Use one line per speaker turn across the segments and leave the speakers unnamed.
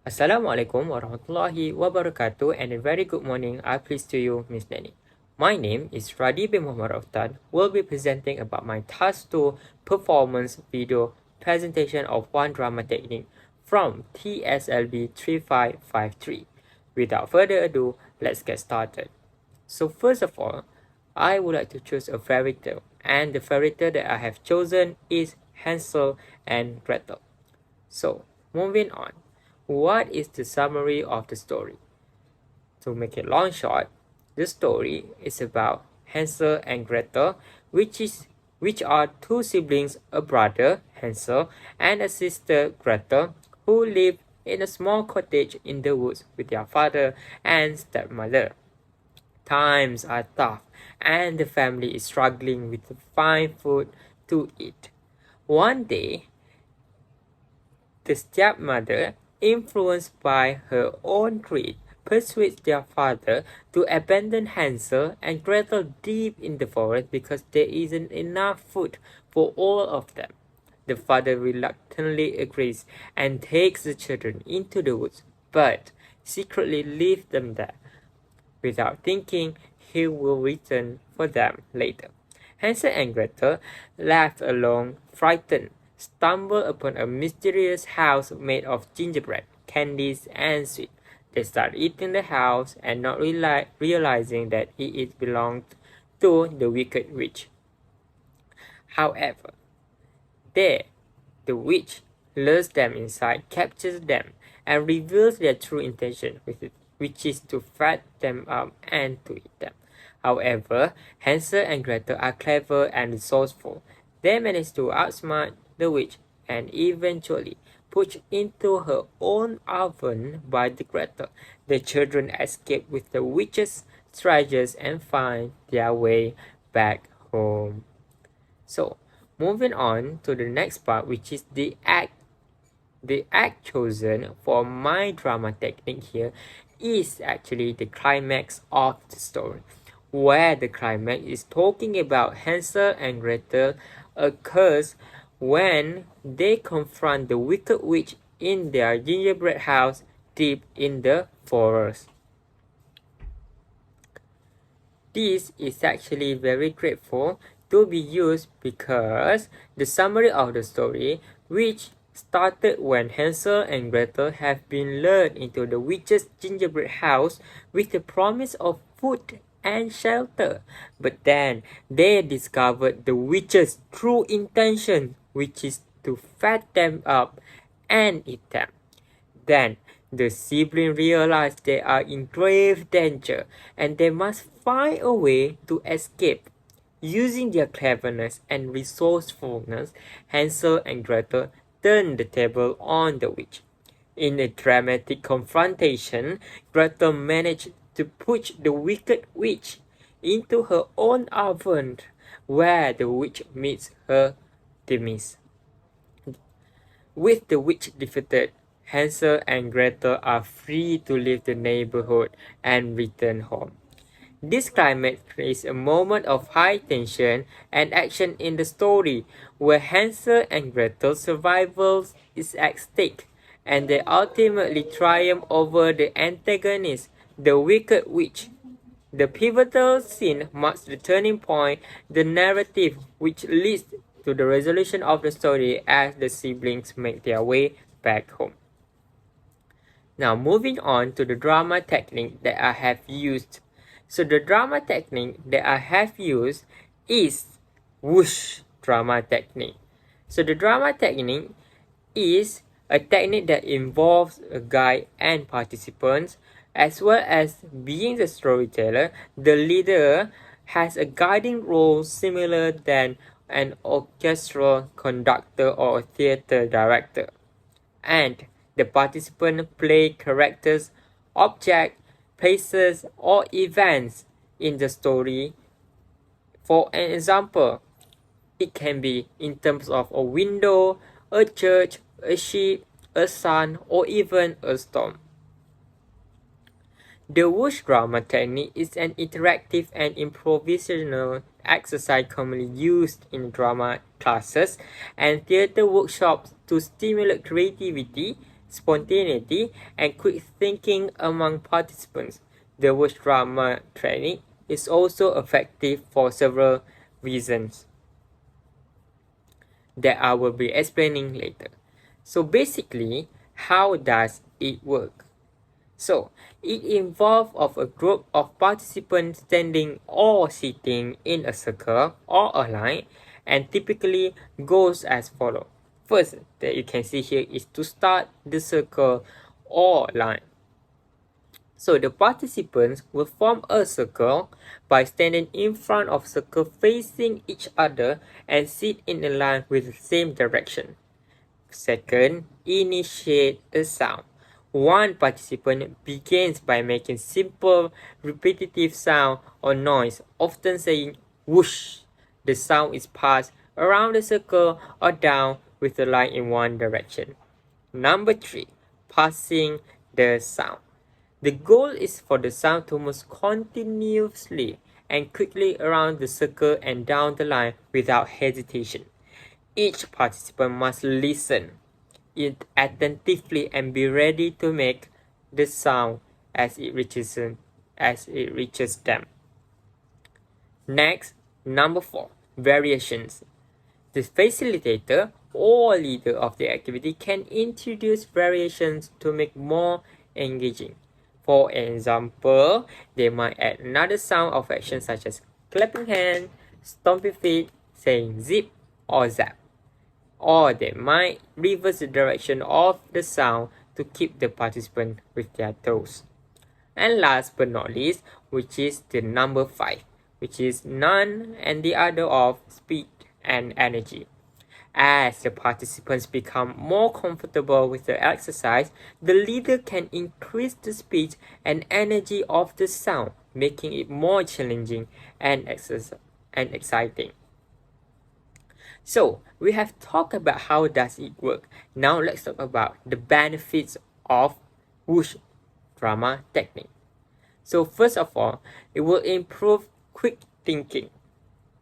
Assalamualaikum warahmatullahi wabarakatuh and a very good morning. I pleased to you, Miss Danny. My name is Radi bin Muhammad Oftan. Will be presenting about my task 2 performance video presentation of one drama technique from TSLB 3553. Without further ado, let's get started. So first of all, I would like to choose a fairy tale, and the fairy tale that I have chosen is Hansel and Gretel. So moving on. What is the summary of the story? To make it long short, the story is about Hansel and Gretel, which are two siblings, a brother Hansel and a sister Gretel, who live in a small cottage in the woods with their father and stepmother. Times are tough and the family is struggling with to find food to eat. One day, the stepmother, influenced by her own greed, persuades their father to abandon Hansel and Gretel deep in the forest because there isn't enough food for all of them. The father reluctantly agrees and takes the children into the woods, but secretly leaves them there. Without thinking, he will return for them later. Hansel and Gretel, left alone, frightened, stumble upon a mysterious house made of gingerbread, candies, and sweets. They start eating the house and not realizing that it belonged to the wicked witch. However, there, the witch lures them inside, captures them, and reveals their true intention, which is to fat them up and to eat them. However, Hansel and Gretel are clever and resourceful. They manage to outsmart the witch and eventually pushed into her own oven by the Gretel. The children escape with the witch's treasures and find their way back home. So, moving on to the next part, which is the act. The act chosen for my drama technique here is actually the climax of the story, where the climax is talking about Hansel and Gretel occurs when they confront the wicked witch in their gingerbread house deep in the forest. This is actually very grateful to be used because the summary of the story, which started when Hansel and Gretel have been lured into the witch's gingerbread house with the promise of food and shelter. But then they discovered the witch's true intention, which is to fat them up and eat them. Then the siblings realize they are in grave danger and they must find a way to escape. Using their cleverness and resourcefulness, Hansel and Gretel turn the table on the witch. In a dramatic confrontation, Gretel managed to push the wicked witch into her own oven, where the witch meets her demise. With the witch defeated, Hansel and Gretel are free to leave the neighborhood and return home. This climax is a moment of high tension and action in the story, where Hansel and Gretel's survival is at stake, and they ultimately triumph over the antagonist, the wicked witch. The pivotal scene marks the turning point, the narrative which leads to the resolution of the story as the siblings make their way back home. Now moving on to the drama technique that I have used. So the drama technique that I have used is whoosh drama technique. So the drama technique is a technique that involves a guide and participants, as well as being the storyteller. The leader has a guiding role similar than an orchestral conductor or a theater director. And the participants play characters, objects, places, or events in the story. For an example, it can be in terms of a window, a church, a ship, a sun, or even a storm. The whoosh drama technique is an interactive and improvisational exercise commonly used in drama classes and theater workshops to stimulate creativity, spontaneity, and quick thinking among participants. The Wush drama training is also effective for several reasons that I will be explaining later. So basically, how does it work? So, it involves of a group of participants standing or sitting in a circle or a line, and typically goes as follows. First, that you can see here is to start the circle or line. So the participants will form a circle by standing in front of circle facing each other and sit in a line with the same direction. Second, initiate a sound. One participant begins by making simple, repetitive sound or noise, often saying whoosh. The sound is passed around the circle or down with the line in one direction. Number 3, passing the sound. The goal is for the sound to move continuously and quickly around the circle and down the line without hesitation. Each participant must listen it attentively and be ready to make the sound as it reaches them. Next, number 4, variations. The facilitator or leader of the activity can introduce variations to make more engaging. For example, they might add another sound of action such as clapping hands, stomping feet, saying zip or zap. Or they might reverse the direction of the sound to keep the participant with their toes. And last but not least, which is the number 5, which is none and the other of speed and energy. As the participants become more comfortable with the exercise, the leader can increase the speed and energy of the sound, making it more challenging and exciting. So, we have talked about how does it work. Now let's talk about the benefits of Wush drama technique. So first of all, it will improve quick thinking.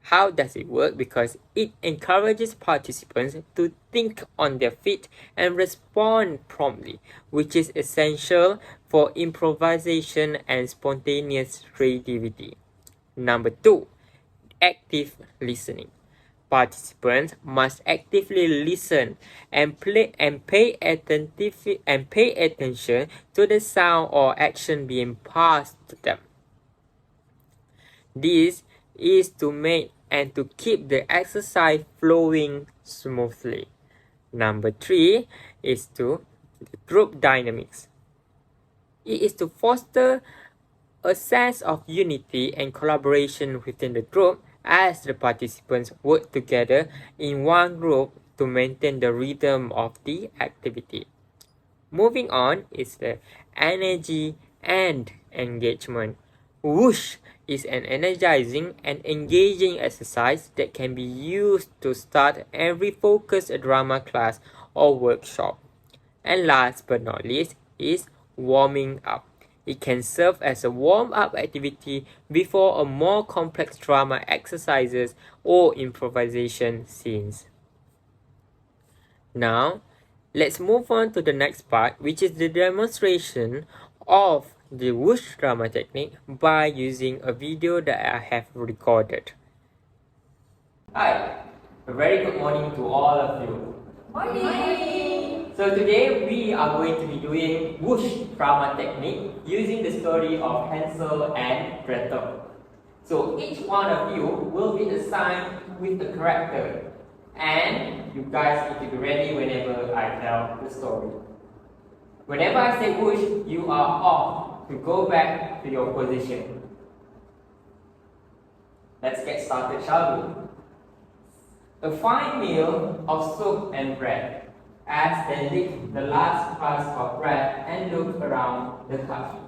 How does it work? Because it encourages participants to think on their feet and respond promptly, which is essential for improvisation and spontaneous creativity. Number 2, active listening. Participants must actively listen and pay attention to the sound or action being passed to them. This is to make and to keep the exercise flowing smoothly. Number 3 is to group dynamics. It is to foster a sense of unity and collaboration within the group as the participants work together in one group to maintain the rhythm of the activity. Moving on is the energy and engagement. Whoosh is an energizing and engaging exercise that can be used to start every focused drama class or workshop. And last but not least is warming up. It can serve as a warm-up activity before a more complex drama exercises or improvisation scenes. Now, let's move on to the next part, which is the demonstration of the Whoosh drama technique by using a video that I have recorded. Hi, a very good morning to all of you.
Morning!
So today we are going to be doing Whoosh drama technique using the story of Hansel and Gretel. So each one of you will be assigned with a character, and you guys need to be ready whenever I tell the story. Whenever I say whoosh, you are off to go back to your position. Let's get started, shall we? A fine meal of soup and bread. As they licked the last crust of bread and looked around the hut.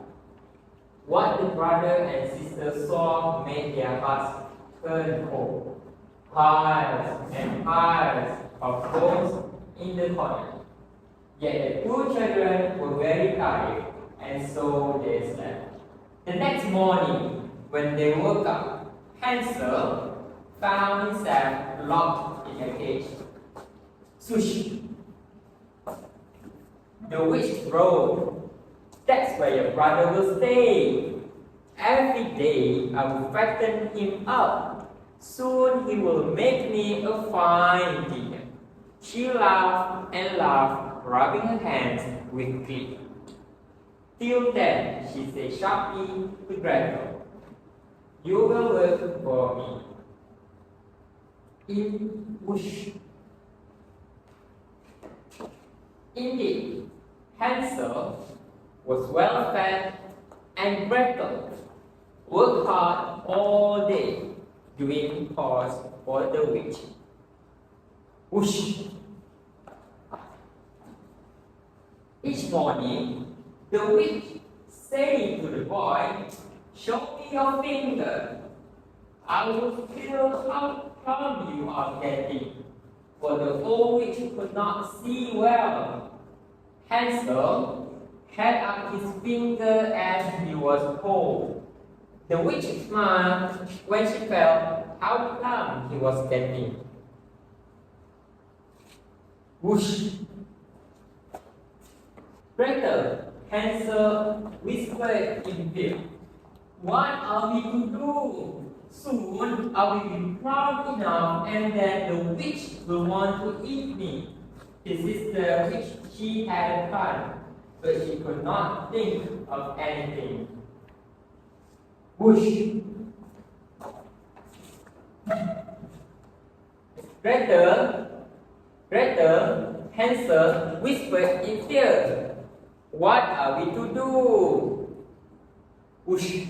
What the brother and sister saw made their hearts turn cold. Piles and piles of bones in the corner. Yet the two children were very tired, and so they slept. The next morning, when they woke up, Hansel found himself locked in a cage. Sushi! The witch wrote, "That's where your brother will stay. Every day I will fatten him up. Soon he will make me a fine dinner." She laughed and laughed, rubbing her hands with glee. "Till then," she said sharply to Gretel, "you will work for me." Whoosh. Indeed, Hansel was well fed and Gretel worked hard all day doing chores for the witch. Whoosh. Each morning, the witch said to the boy, "Show me your finger. I will feel how plumb you are getting." For the old witch could not see well. Hansel held up his finger as he was told. The witch smiled when she felt how plumb he was getting. Whoosh! Gretel, Hansel whispered in fear, "What are we to do? Soon I will be proud enough, and then the witch will want to eat me." His sister wished she had a plan, but she could not think of anything. Whoosh! Gretel, Hansel whispered in fear, "What are we to do?" Whoosh!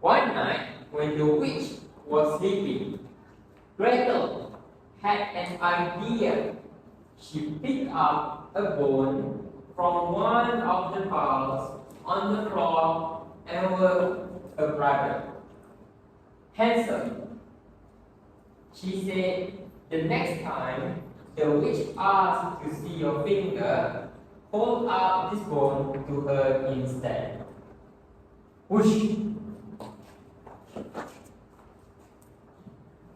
One night, when the witch was sleeping, Gretel had an idea. She picked up a bone from one of the piles on the floor and woke her brother. "Hansel," she said, "the next time the witch asks to see your finger, hold out this bone to her instead." Whoosh!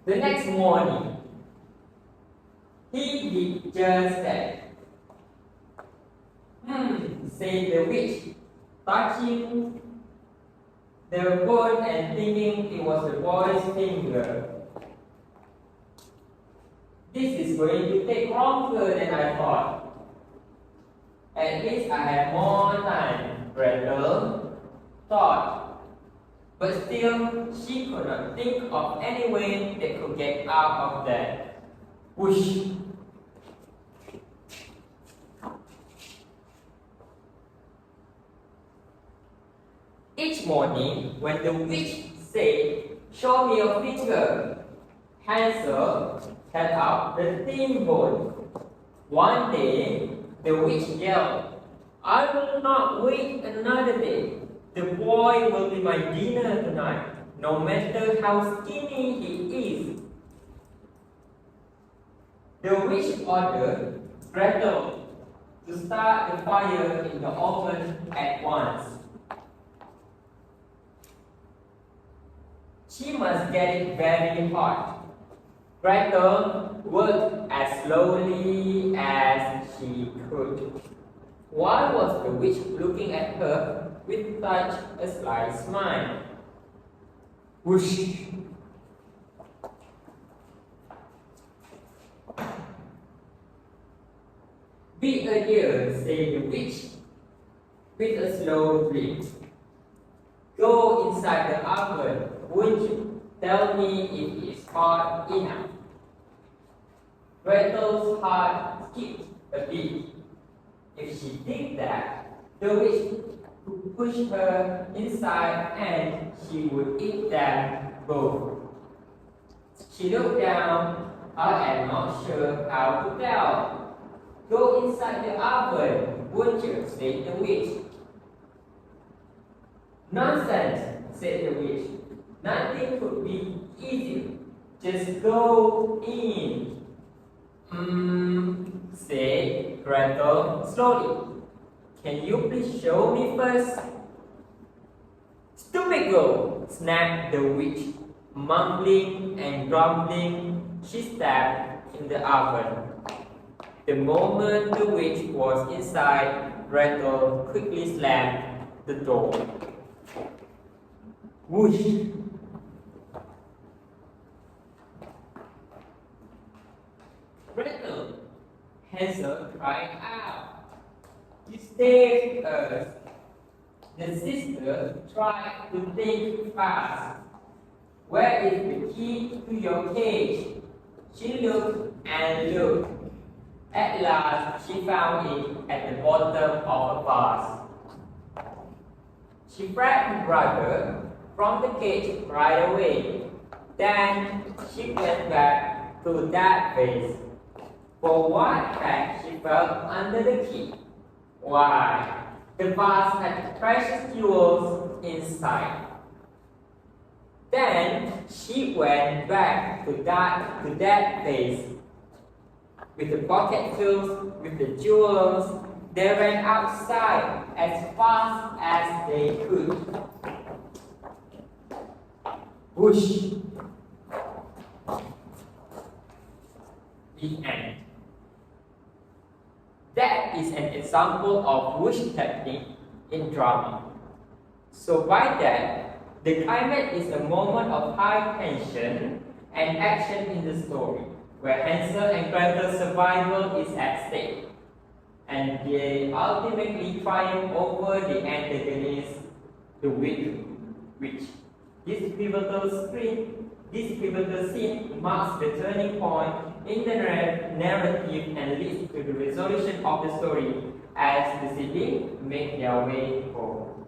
The next morning, he did just that. Said the witch, touching the bone and thinking it was the boy's finger. "This is going to take longer than I thought. At least I have more time," Gretel thought. But still, she could not think of any way that could get out of that. Whoosh! Each morning, when the witch said, "Show me your finger," Hansel held out the thin bone. One day, the witch yelled, "I will not wait another day. The boy will be my dinner tonight, no matter how skinny he is." The witch ordered Gretel to start the fire in the oven at once. She must get it very hot. Gretel worked as slowly as she could. Why was the witch looking at her with such a sly smile? Whoosh! "Be a dear," said the witch with a slow breath. "Go inside the oven, won't you? Tell me if it's hot enough." Gretel's heart skipped a beat. If she did that, the witch would push her inside and she would eat them both. She looked down. "I am not sure how to tell." "Go inside the oven, won't you?" said the witch. "Nonsense," said the witch. "Nothing could be easier. Just go in." Said Gretel slowly. "Can you please show me first?" "Stupid girl!" snapped the witch. Mumbling and grumbling, she stepped in the oven. The moment the witch was inside, Gretel quickly slammed the door. Whoosh! Gretel, Hansel cried out. You stay with us. The sister tried to think fast. Where is the key to your cage? She looked and looked. At last, she found it at the bottom of a vase. She freed her brother from the cage right away. Then she went back to that vase. For what had she felt under the key? Why, the vase had precious jewels inside. Then she went back to that vase. With the pocket filled with the jewels, they ran outside as fast as they could. Whoosh! The end. That is an example of whoosh technique in drama. So by that, the climax is a moment of high tension and action in the story, where Hansel and Gretel's survival is at stake, and they ultimately triumph over the antagonist, the wicked witch. This pivotal scene marks the turning point in the narrative and leads to the resolution of the story as the siblings make their way home.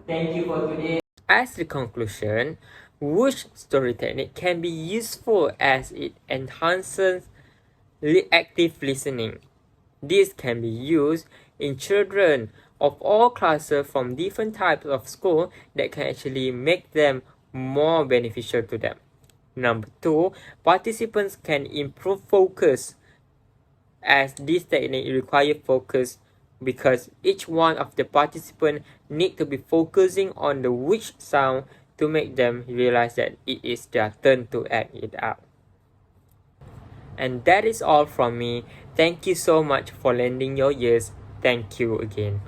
Thank you for today. As the conclusion, whoosh story technique can be useful as it enhances active listening. This can be used in children of all classes from different types of school that can actually make them more beneficial to them. Number 2, participants can improve focus, as this technique requires focus because each one of the participants need to be focusing on the whoosh sound to make them realize that it is their turn to act it out. And that is all from me. Thank you so much for lending your ears. Thank you again.